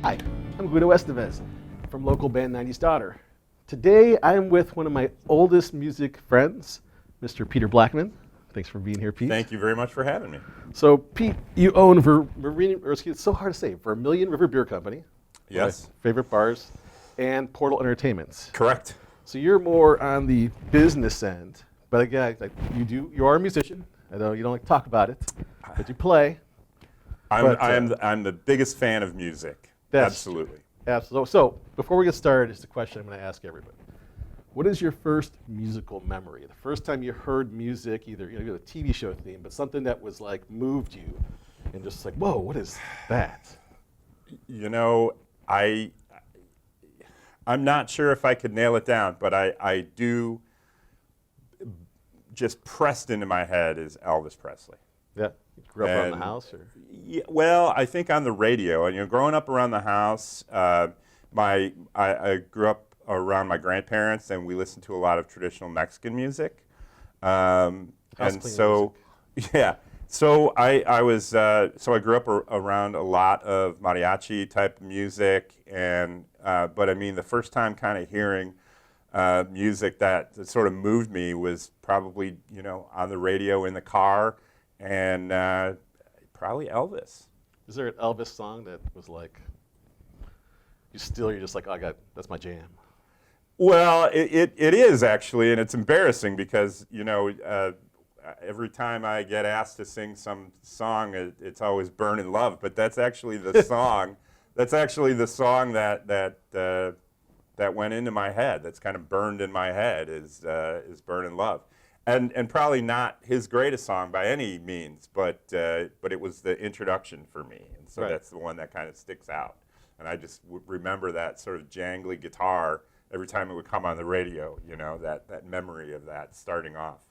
Hi, I'm Guido Esteves from local band 90s Daughter. Today I am with one of my oldest music friends, Mr. Peter Blackmon. Thanks for being here, Pete. Thank you very much for having me. So, Pete, you own it's so hard to say, Vermilion River Beer Company. Yes. My favorite bars, and Portal Entertainments. Correct. So you're more on the business end, but again, like you are a musician. I know you don't like to talk about it, but you play. I'm the biggest fan of music. Absolutely. Absolutely. So before we get started, it's a question I'm going to ask everybody. What is your first musical memory? The first time you heard music, either a TV show theme, but something that was like moved you, and just like, whoa, what is that? I'm not sure if I could nail it down, but I do. Just pressed into my head is Elvis Presley. Yeah. You grew up around the house, or? Yeah, well, I think on the radio, and growing up around the house, I grew up around my grandparents, and we listened to a lot of traditional Mexican music, and so, music. Yeah. So I grew up around a lot of mariachi type music, and but I mean the first time kind of hearing music that sort of moved me was probably on the radio in the car, and probably Elvis. Is there an Elvis song that was like you're just like, oh, that's my jam? Well, it is actually, and it's embarrassing because every time I get asked to sing some song, it's always "Burnin' Love," but that's actually the song. That's actually the song that went into my head. That's kind of burned in my head is "Burnin' Love," and probably not his greatest song by any means, but it was the introduction for me, and so That's the one that kind of sticks out. And I just remember that sort of jangly guitar every time it would come on the radio. That memory of that starting off.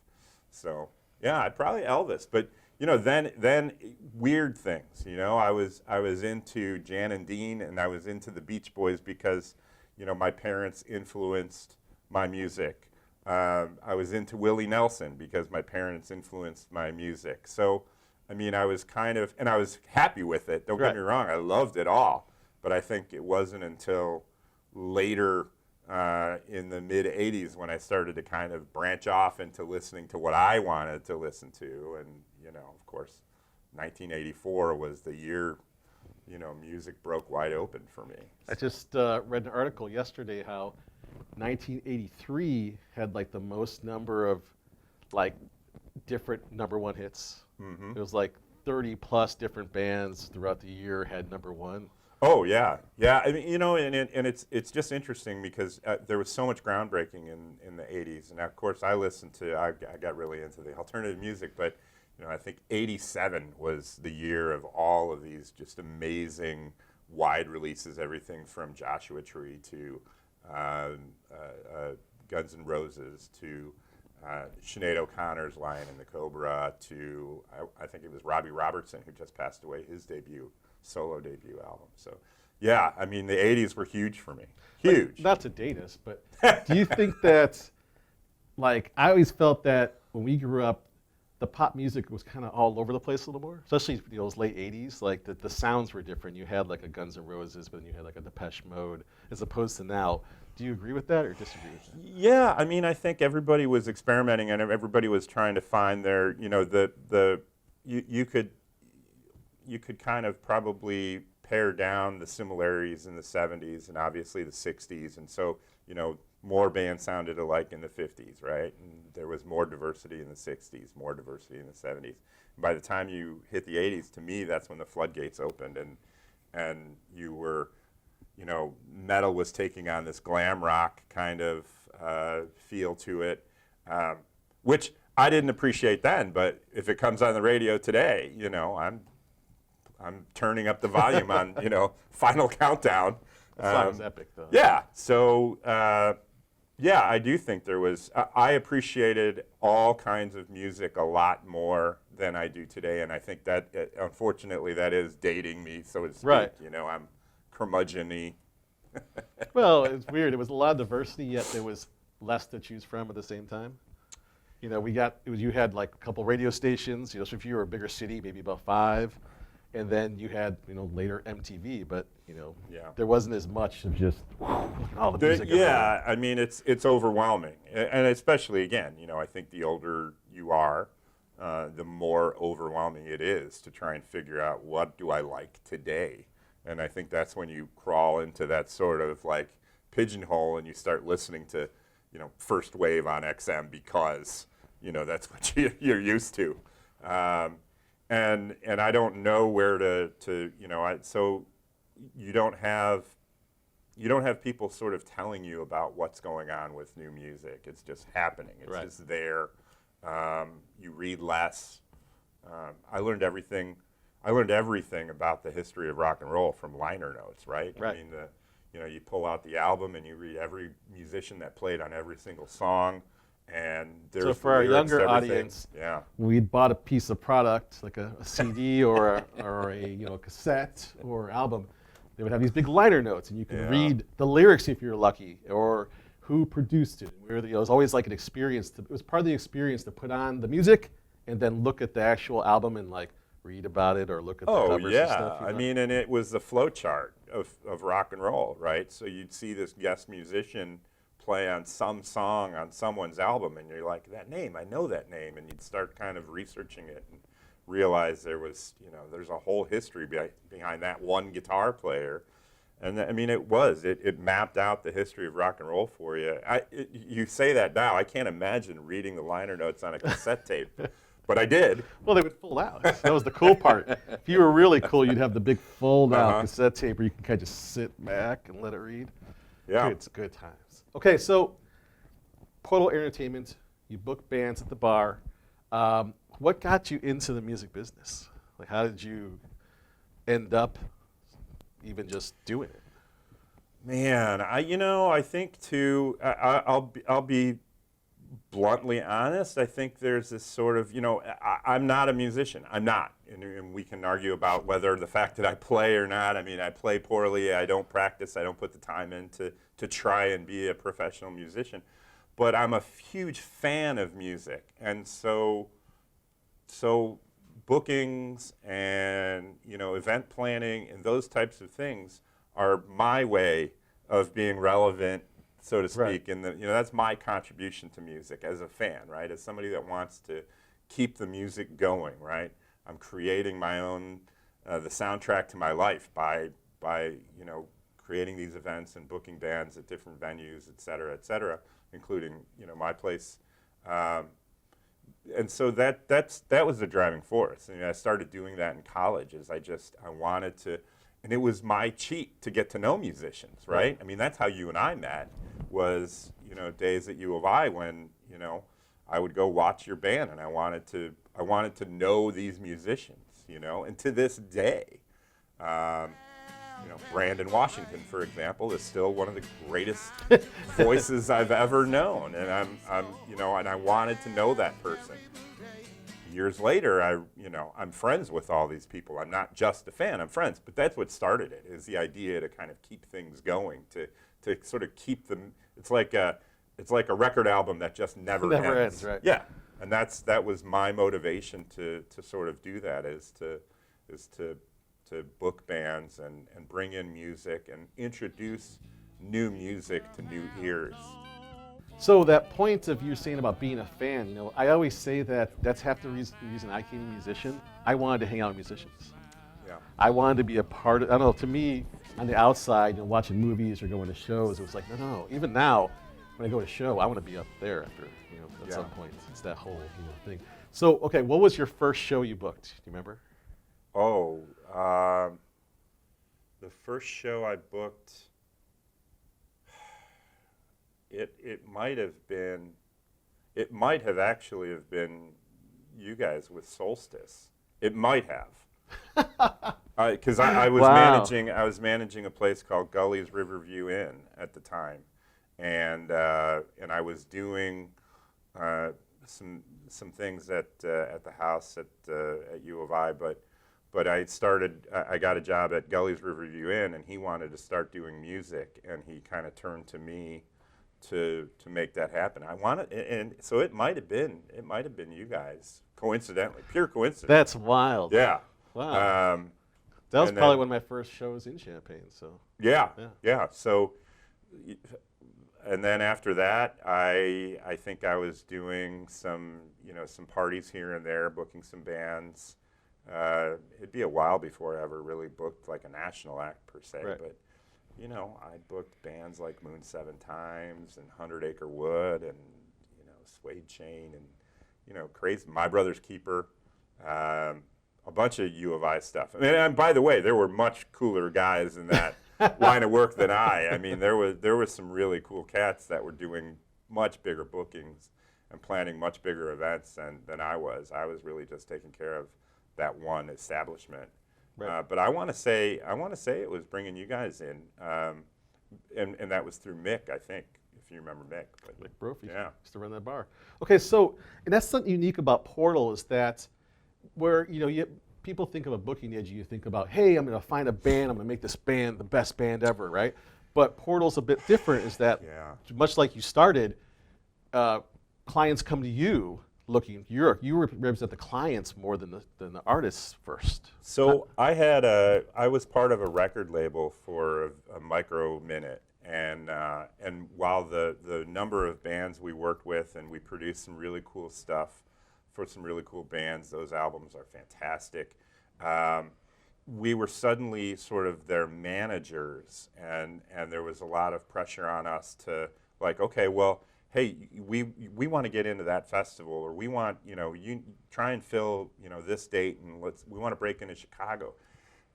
So yeah, I'd probably Elvis, but then weird things. I was into Jan and Dean, and I was into the Beach Boys because my parents influenced my music. I was into Willie Nelson because my parents influenced my music. So, I mean, I was and I was happy with it. Don't get me wrong, I loved it all. But I think it wasn't until later in the mid-'80s when I started to kind of branch off into listening to what I wanted to listen to. And, of course, 1984 was the year, music broke wide open for me. I just read an article yesterday how 1983 had like the most number of like different #1 hits. Mm-hmm. It was like 30 plus different bands throughout the year had #1. Oh yeah, yeah. I mean, and it's just interesting because there was so much groundbreaking in the '80s, and of course I got really into the alternative music, but I think '87 was the year of all of these just amazing wide releases, everything from Joshua Tree to Guns N' Roses to Sinead O'Connor's Lion and the Cobra to I think it was Robbie Robertson who just passed away, his solo debut album. So yeah, I mean the '80s were huge for me. Huge. Not to date us, but do you think that, like, I always felt that when we grew up, the pop music was kind of all over the place a little more, especially those late '80s. Like the sounds were different. You had like a Guns N' Roses, but then you had like a Depeche Mode, as opposed to now. Do you agree with that or disagree with that? Yeah, I mean, I think everybody was experimenting and everybody was trying to find their, you could kind of probably pare down the similarities in the '70s and obviously the '60s, and so more bands sounded alike in the '50s, right? And there was more diversity in the '60s, more diversity in the '70s. And by the time you hit the '80s, to me, that's when the floodgates opened, and you were, metal was taking on this glam rock kind of feel to it, which I didn't appreciate then. But if it comes on the radio today, I'm turning up the volume on Final Countdown. That song was epic, though. Yeah. So, yeah, I do think there was. I appreciated all kinds of music a lot more than I do today, and I think that, unfortunately, that is dating me, so to speak. Right. I'm curmudgeon-y. Well, it's weird. It was a lot of diversity, yet there was less to choose from at the same time. You had like a couple radio stations. So if you were a bigger city, maybe about 5. And then you had, later MTV, but, Yeah. there wasn't as much of just all the music. Yeah, I mean, it's overwhelming, and especially again, I think the older you are, the more overwhelming it is to try and figure out what do I like today, and I think that's when you crawl into that sort of like pigeonhole and you start listening to, first wave on XM because that's what you're used to, and I don't know where to so you don't have people sort of telling you about what's going on with new music. It's just happening. It's Right. just there. You read less. I learned everything about the history of rock and roll from liner notes, right? Right. I mean, you pull out the album and you read every musician that played on every single song, and there's So for our lyrics, younger everything. audience, yeah, we bought a piece of product like a CD or a cassette or album. They would have these big liner notes, and you could Yeah. read the lyrics if you're lucky, or who produced it. It was always like an experience. It was part of the experience to put on the music and then look at the actual album and like read about it or look at the Oh covers yeah, and stuff. I mean, and it was the flow chart of rock and roll, right? So you'd see this guest musician play on some song on someone's album, and you're like, that name, I know that name, and you'd start kind of researching it and realize there's a whole history behind that one guitar player. And I mean, it mapped out the history of rock and roll for you. You say that now, I can't imagine reading the liner notes on a cassette tape, but I did. Well, they would fold out. That was the cool part. If you were really cool, you'd have the big fold-out cassette tape where you can kind of just sit back and let it read. Yeah. It's good times. Okay, so Portal Entertainment, you book bands at the bar. What got you into the music business? Like, how did you end up even just doing it? Man, I think too. I'll be bluntly honest. I think there's this sort of, I'm not a musician. I'm not, and we can argue about whether the fact that I play or not. I mean, I play poorly. I don't practice. I don't put the time in to try and be a professional musician. But I'm a huge fan of music, and so bookings and event planning and those types of things are my way of being relevant, so to speak. Right. And that's my contribution to music as a fan, right? As somebody that wants to keep the music going, right? I'm creating my own the soundtrack to my life by creating these events and booking bands at different venues, et cetera, including my place. And so that was the driving force. I mean, I started doing that in college. I wanted to, and it was my cheat to get to know musicians, right? I mean, that's how you and I met. Was days at U of I when I would go watch your band, and I wanted to know these musicians, and to this day. Brandon Washington, for example, is still one of the greatest voices I've ever known, and and I wanted to know that person. Years later, I'm friends with all these people. I'm not just a fan; I'm friends. But that's what started it. Is the idea to kind of keep things going, to sort of keep them. It's like a record album that just never ends. Right? Yeah, and that was my motivation to sort of do that. Is to book bands and bring in music and introduce new music to new ears. So that point of you saying about being a fan, I always say that's half the reason I became a musician. I wanted to hang out with musicians. Yeah. I wanted to be a part of, I don't know, to me, on the outside, watching movies or going to shows, it was like, no. Even now, when I go to a show, I want to be up there after, at some point. It's that whole, thing. So, okay, what was your first show you booked? Do you remember? Oh, the first show I booked, it might have actually have been you guys with Solstice. It might have, because I was managing a place called Gully's Riverview Inn at the time, and I was doing some things at the house at U of I, but I got a job at Gully's Riverview Inn, and he wanted to start doing music, and he kind of turned to me to make that happen. And so it might have been you guys, coincidentally, pure coincidence. That's wild. Yeah. Wow. That was And probably then- one of my first shows in Champaign. So Yeah, Yeah. yeah. So, and then after that, I think I was doing some some parties here and there, booking some bands. It'd be a while before I ever really booked like a national act per se, Right. but I booked bands like Moon 7 Times and 100 Acre Wood and Suede Chain and crazy My Brother's Keeper. A bunch of U of I stuff. I mean, and by the way, there were much cooler guys in that line of work than I. I mean, there was some really cool cats that were doing much bigger bookings and planning much bigger events than I was. I was really just taking care of that one establishment. Right. But I want to say it was bringing you guys in, and that was through Mick, I think, if you remember Mick. But, Like Brophy yeah. used to run that bar. Okay, so and that's something unique about Portal is that where people think of a booking agent, you think about, hey, I'm going to find a band, I'm going to make this band the best band ever, right? But Portal's a bit different. Is that much like you started, clients come to you looking. You represent the clients more than the artists first. So I was part of a record label for a micro minute, and while the number of bands we worked with and we produced some really cool stuff for some really cool bands, those albums are fantastic. We were suddenly sort of their managers, and there was a lot of pressure on us to like, okay, well, hey, we want to get into that festival, or we want, you try and fill, this date, and we want to break into Chicago.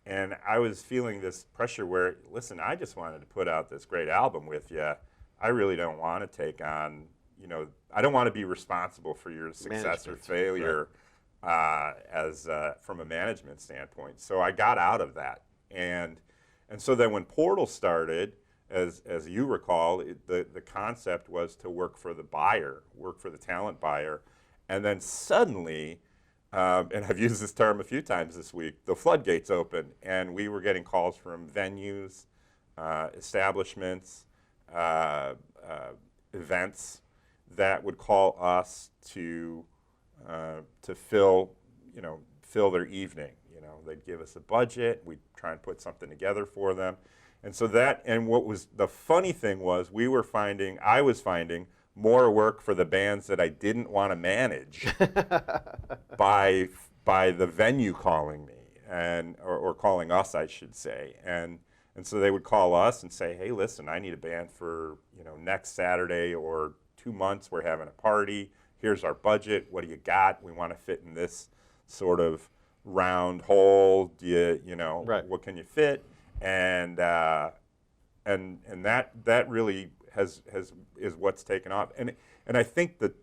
And I was feeling this pressure where, listen, I just wanted to put out this great album with you. I really don't want to take on, I don't want to be responsible for your success or failure as from a management standpoint. So I got out of that. And so then when Portal started, as you recall, the concept was to work for the buyer, work for the talent buyer. And then suddenly, and I've used this term a few times this week, the floodgates opened, and we were getting calls from venues, establishments, events that would call us to fill their evening. They'd give us a budget, we'd try and put something together for them. And so what was the funny thing was I was finding more work for the bands that I didn't want to manage by the venue calling me or calling us, I should say. And so they would call us and say, hey, listen, I need a band for next Saturday or 2 months. We're having a party. Here's our budget. What do you got? We want to fit in this sort of round hole. Right. What can you fit? And that really is what's taken off. And I think that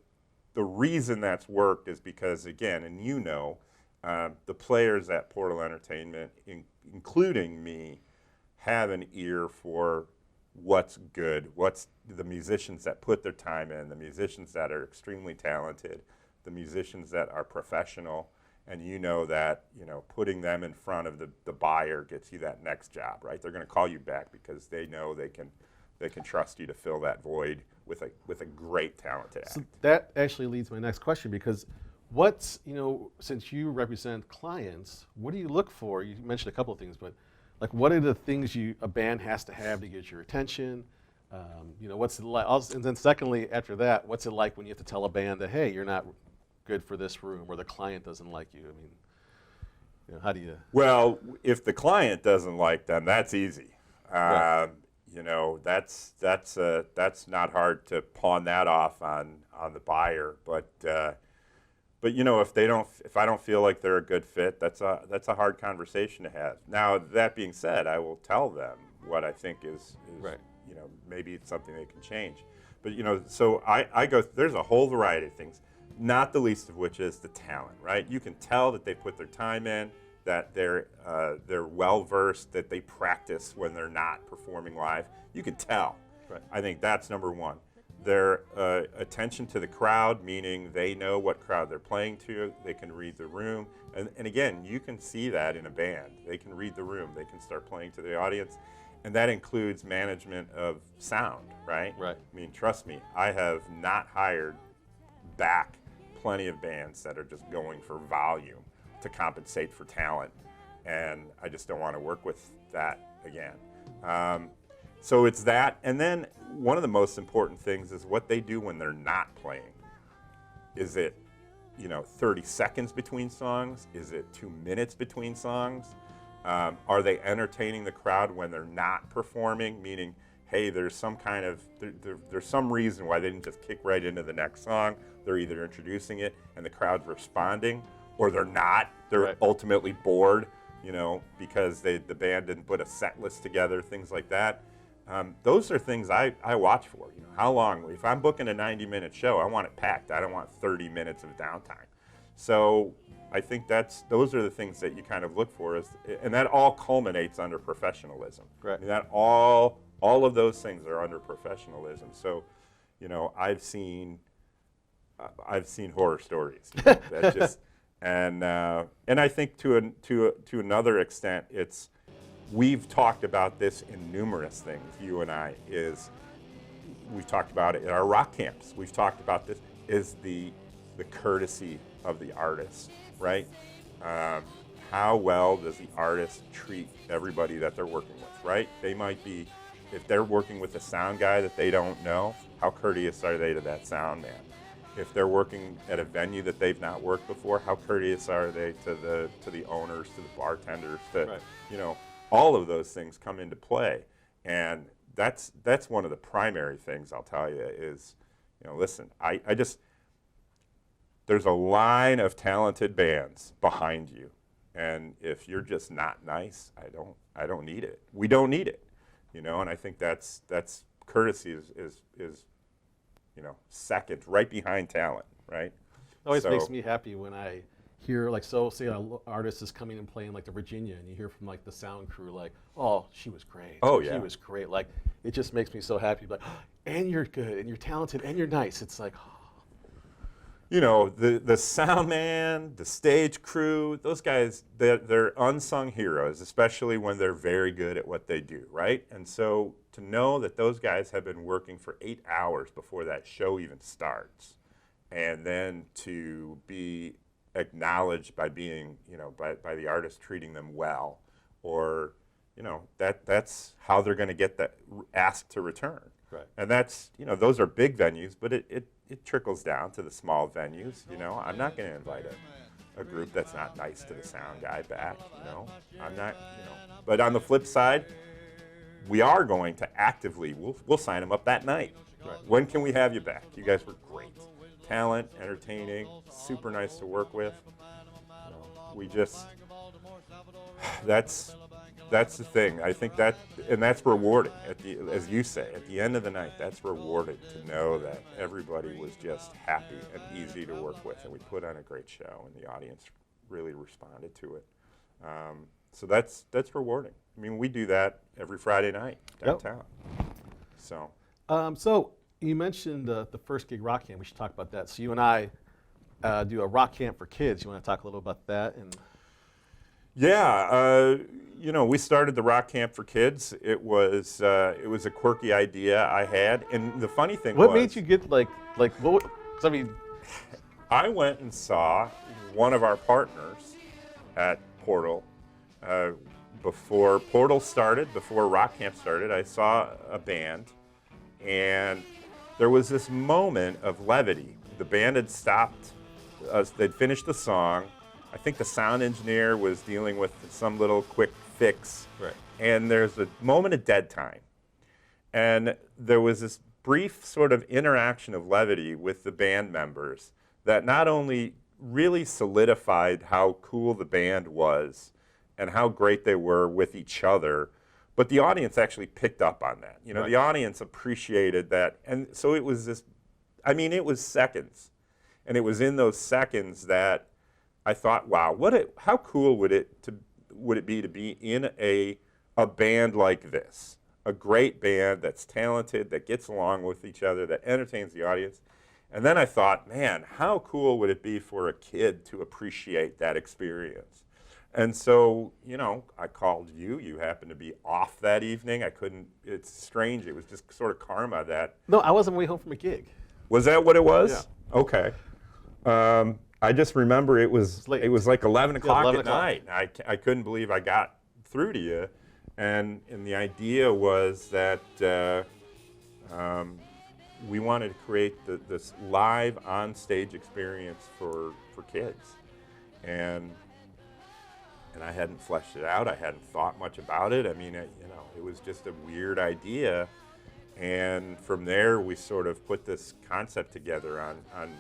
the reason that's worked is because, again, and the players at Portal Entertainment, including me, have an ear for what's good, what's the musicians that put their time in, the musicians that are extremely talented, the musicians that are professional, and that putting them in front of the buyer gets you that next job, right? They're going to call you back because they know they can trust you to fill that void with a great talented act. So that actually leads to my next question, because what's, since you represent clients, what do you look for? You mentioned a couple of things, but like what are the things a band has to have to get your attention? What's it like? And then secondly, after that, what's it like when you have to tell a band that, hey, you're not good for this room, or the client doesn't like you? I mean, how do you? Well, if the client doesn't like them, that's easy. Right. That's not hard to pawn that off on the buyer. But if I don't feel like they're a good fit, that's a hard conversation to have. Now, that being said, I will tell them what I think is right. Maybe it's something they can change. But so I go. There's a whole variety of things, not the least of which is the talent. Right? You can tell that they put their time in, that they're well versed, that they practice when they're not performing live. You can tell. Right. I think that's number one. Their attention to the crowd, meaning they know what crowd they're playing to. They can read the room, and again, you can see that in a band. They can read the room. They can start playing to the audience, and that includes management of sound. Right. Right. I mean, trust me, I have not hired back plenty of bands that are just going for volume to compensate for talent. and I just don't want to work with that again. So it's that, and then one of the most important things is what they do when they're not playing. Is it, 30 seconds between songs? Is it 2 minutes between songs? Are they entertaining the crowd when they're not performing? Meaning, hey, there's some kind of, there's some reason why they didn't just kick right into the next song. They're either introducing it and the crowd's responding, or they're not. They're ultimately bored, because the band didn't put a set list together, things like that. Those are things I watch for. How long? If I'm booking a 90-minute show, I want it packed. I don't want 30 minutes of downtime. So I think those are the things that you kind of look for, and that all culminates under professionalism. Right. I mean, that all of those things are under professionalism. So, I've seen horror stories. That just and I think to another extent, we've talked about this in numerous things. You and I we've talked about it at our rock camps. We've talked about this is the courtesy of the artist, right? How well does the artist treat everybody that they're working with, right? They might be, if they're working with a sound guy that they don't know, how courteous are they to that sound man? If they're working at a venue that they've not worked before, how courteous are they to the owners, to the bartenders, all of those things come into play. And that's one of the primary things I'll tell you is, listen, there's a line of talented bands behind you. And if you're just not nice, I don't need it. We don't need it, and I think that's courtesy is second, right behind talent, right? It always makes me happy when I hear, say an artist is coming and playing the Virginia, and you hear from the sound crew oh, she was great. Oh, yeah. She was great. It just makes me so happy. And you're good, and you're talented, and you're nice. It's the sound man, the stage crew, those guys, they're unsung heroes, especially when they're very good at what they do, right? And so to know that those guys have been working for 8 hours before that show even starts, and then to be acknowledged by being, by the artist treating them well, or, that's how they're going to get that asked to return. Right. And that's, those are big venues, but it trickles down to the small venues. I'm not going to invite a group that's not nice to the sound guy back. I'm not. But on the flip side, we are going to actively. We'll sign them up that night. Right. When can we have you back? You guys were great, talent, entertaining, super nice to work with. We just that's the thing. I think that's rewarding. As you say, at the end of the night, that's rewarding to know that everybody was just happy and easy to work with, and we put on a great show, and the audience really responded to it. So that's rewarding. I mean, we do that every Friday night downtown. Yep. So you mentioned the first gig rock camp. We should talk about that. So you and I do a rock camp for kids. You want to talk a little about that? Yeah, we started the Rock Camp for Kids. It was a quirky idea I had, and the funny thing was, what made you get what? I mean, I went and saw one of our partners at Portal before Portal started, before Rock Camp started. I saw a band, and there was this moment of levity. The band had stopped. They'd finished the song. I think the sound engineer was dealing with some little quick fix. Right. And there's a moment of dead time. And there was this brief sort of interaction of levity with the band members that not only really solidified how cool the band was and how great they were with each other, but the audience actually picked up on that. Right. The audience appreciated that. And so it was it was seconds. And it was in those seconds that I thought, wow, how cool would it be to be in a band like this, a great band that's talented, that gets along with each other, that entertains the audience. And then I thought, man, how cool would it be for a kid to appreciate that experience? And so, I called you. You happened to be off that evening. It's strange. It was just sort of karma that. No, I wasn't way home from a gig. Was that what it was? Yeah. Okay. I just remember it was late. like 11 o'clock 11 at o'clock. night. I couldn't believe I got through to you, and the idea was that we wanted to create this live on-stage experience for kids, and I hadn't fleshed it out. I hadn't thought much about it. I mean, it was just a weird idea, and from there we sort of put this concept together on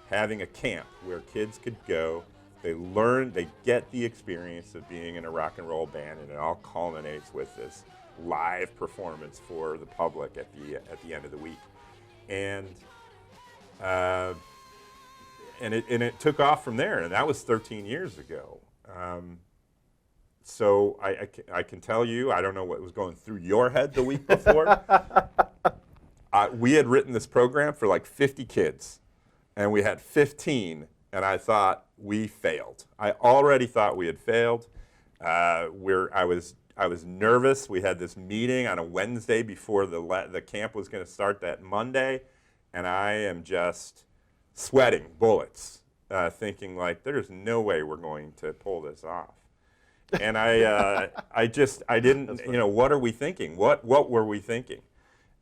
having a camp where kids could go. They learn, they get the experience of being in a rock and roll band, and it all culminates with this live performance for the public at the end of the week. And it took off from there, and that was 13 years ago. So I can tell you, I don't know what was going through your head the week before. We had written this program for like 50 kids, and we had 15, and I thought we failed. I already thought we had failed. I was nervous. We had this meeting on a Wednesday before the camp was going to start that Monday, and I am just sweating bullets, thinking like, there's no way we're going to pull this off. And I didn't, what are we thinking? What were we thinking?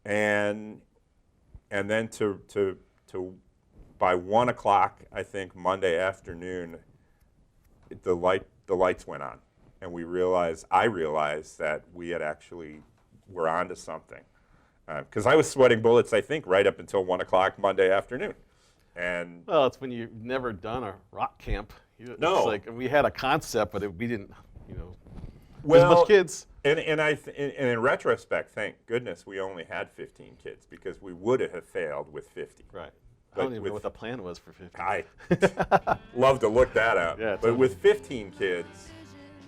And then to by 1 o'clock, I think Monday afternoon, the lights went on, and I realized that we had actually were onto something, because I was sweating bullets, I think, right up until 1 o'clock Monday afternoon. And well, it's when you've never done a rock camp. No. It's like we had a concept, but we didn't, well, as much kids. And in retrospect, thank goodness we only had 15 kids, because we would have failed with 50. Right. But I don't even know what the plan was for 50. I love to look that up. Yeah, but totally. with 15 kids,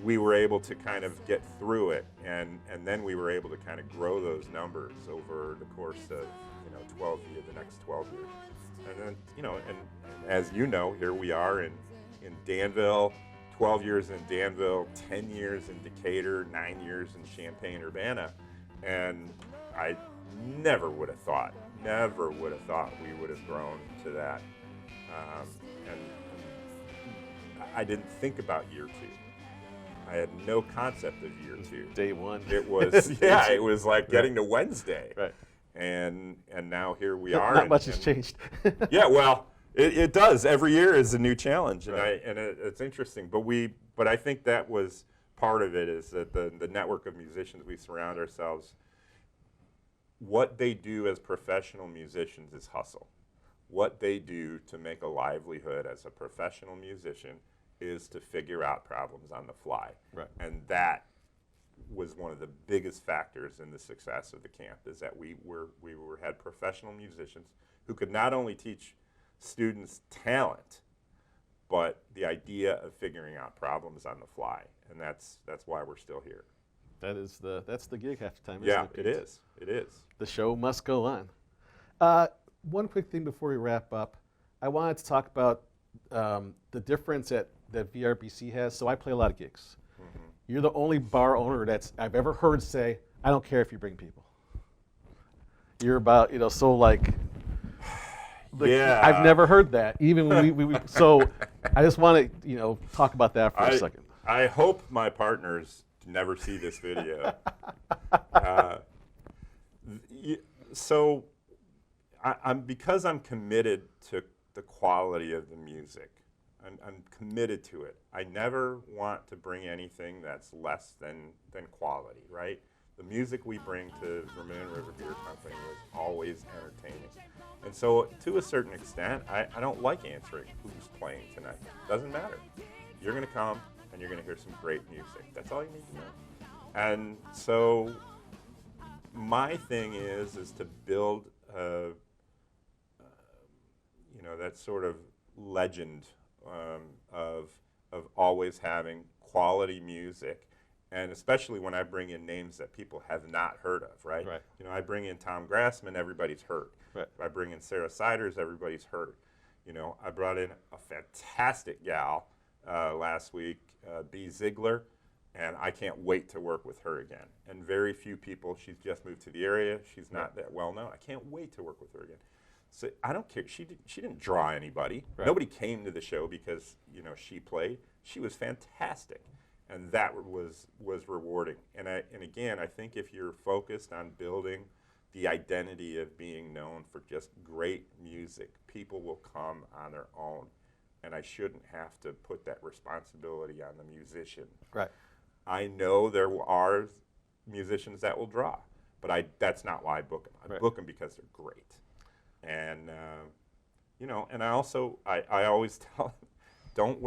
we were able to kind of get through it, and then we were able to kind of grow those numbers over the course of the next 12 years. And then and as you know, here we are in Danville, 12 years in Danville, 10 years in Decatur, 9 years in Champaign-Urbana, and I never would have thought we would have grown to that. And I didn't think about year 2. I had no concept of year 2. Day one. It was it was like getting to Wednesday. Right. And now here we are. Not much has changed. Yeah, well, it does. Every year is a new challenge, and Right. It's interesting. But I think that was part of it, is that the network of musicians we surround ourselves. What they do as professional musicians is hustle. What they do to make a livelihood as a professional musician is to figure out problems on the fly. Right. And that was one of the biggest factors in the success of the camp, is that we had professional musicians who could not only teach students talent, but the idea of figuring out problems on the fly. And that's why we're still here. That's the gig half the time. Yeah, isn't it? it is. It is. The show must go on. One quick thing before we wrap up, I wanted to talk about the difference that VRBC has. So I play a lot of gigs. Mm-hmm. You're the only bar owner I've ever heard say, I don't care if you bring people. You're about, so like yeah. I've never heard that. Even when we so I just want to, talk about that for a second. I hope my partners never see this video. So because I'm committed to the quality of the music, I'm committed to it. I never want to bring anything that's less than quality, right? The music we bring to Vermilion River Beer Company is always entertaining. And so to a certain extent, I don't like answering who's playing tonight. Doesn't matter. You're going to come and you're going to hear some great music. That's all you need to know. And so my thing is to build that sort of legend of always having quality music, and especially when I bring in names that people have not heard of, right? Right. I bring in Tom Grassman, everybody's heard. Right. If I bring in Sarah Siders, everybody's heard. I brought in a fantastic gal last week, B. Ziegler, and I can't wait to work with her again. And very few people, she's just moved to the area, she's not that well known. I can't wait to work with her again. So I don't care. She didn't draw anybody. Right. Nobody came to the show because she played. She was fantastic, and that was rewarding. And again, I think if you're focused on building the identity of being known for just great music, people will come on their own, and I shouldn't have to put that responsibility on the musician. Right. I know there are musicians that will draw, but that's not why I book them. I book them because they're great. And, and I always tell them, don't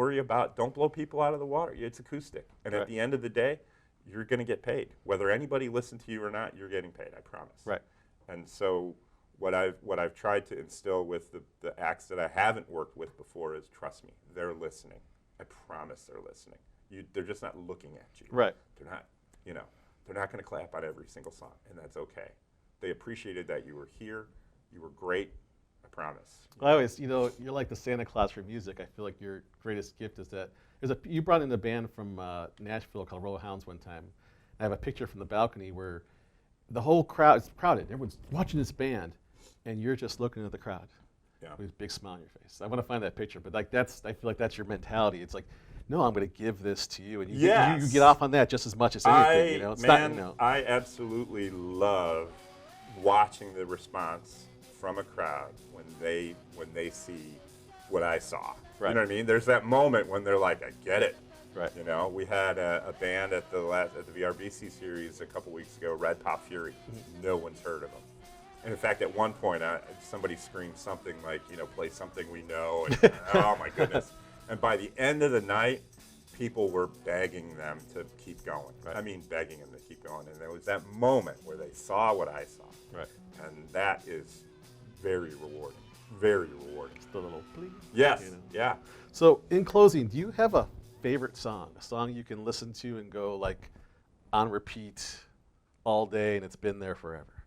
blow people out of the water. It's acoustic. And at the end of the day, you're going to get paid. Whether anybody listened to you or not, you're getting paid, I promise. Right. And so what I've tried to instill with the acts that I haven't worked with before is, trust me, they're listening. I promise they're listening. They're just not looking at you. Right. They're not, they're not going to clap on every single song, and that's okay. They appreciated that you were here. You were great. I promise. Well, I always, you're like the Santa Claus for music. I feel like your greatest gift is that you brought in a band from Nashville called Roll Hounds one time. I have a picture from the balcony where the whole crowd is crowded. Everyone's watching this band, and you're just looking at the crowd with a big smile on your face. I want to find that picture, but I feel like that's your mentality. It's like, no, I'm going to give this to you, and you get off on that just as much as anything. I absolutely love watching the response from a crowd when they see what I saw. Right. You know what I mean? There's that moment when they're like, I get it. Right. We had a band at the VRBC series a couple weeks ago, Red Pop Fury. No one's heard of them. And in fact, at one point, somebody screamed something like, play something we know. And, oh my goodness. And by the end of the night, people were begging them to keep going. Right. I mean, begging them to keep going. And there was that moment where they saw what I saw. Right. And that is very rewarding. Very rewarding. Just a little please. Yes. Yeah. So, in closing, do you have a favorite song? A song you can listen to and go like on repeat all day, and it's been there forever?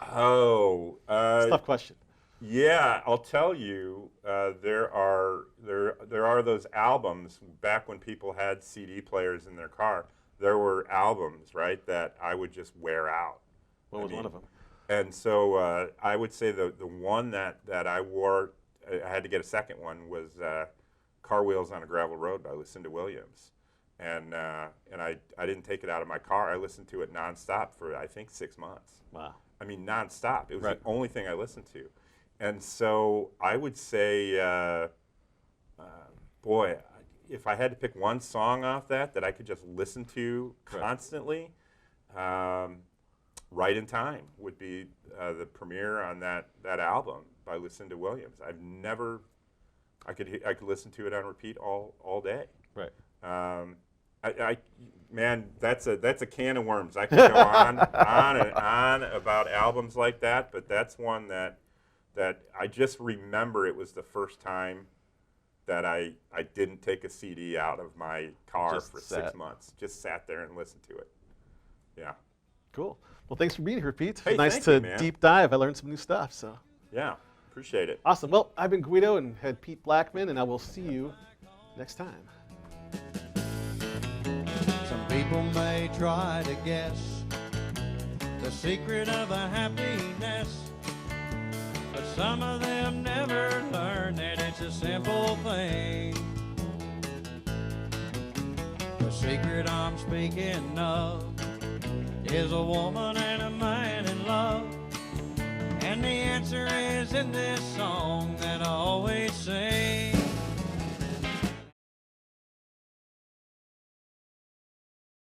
Oh. It's a tough question. Yeah, I'll tell you, there are those albums back when people had CD players in their car. There were albums, right, that I would just wear out. What was one of them? And so I would say the one that I wore, I had to get a second one, was "Car Wheels on a Gravel Road" by Lucinda Williams, and I didn't take it out of my car. I listened to it nonstop for I think 6 months. Wow. I mean, nonstop. It was the only thing I listened to. And so I would say, boy, if I had to pick one song off that I could just listen to constantly, "Right in Time" would be the premiere on that album by Lucinda Williams. I could listen to it on repeat all day. Right. Man, that's a can of worms. I could go on and on about albums like that, but that's one that I just remember. It was the first time that I didn't take a CD out of my car for 6 months. Just sat there and listened to it. Yeah. Cool. Well, thanks for being here, Pete. Hey, nice thank to you, man. deep dive. I learned some new stuff. So. Yeah, appreciate it. Awesome. Well, I've been Guido and had Pete Blackmon, and I will see you next time. Some people may try to guess the secret of a happiness, but some of them never learn that it's a simple thing. The secret I'm speaking of is a woman and a man in love, and the answer is in this song that I always sing.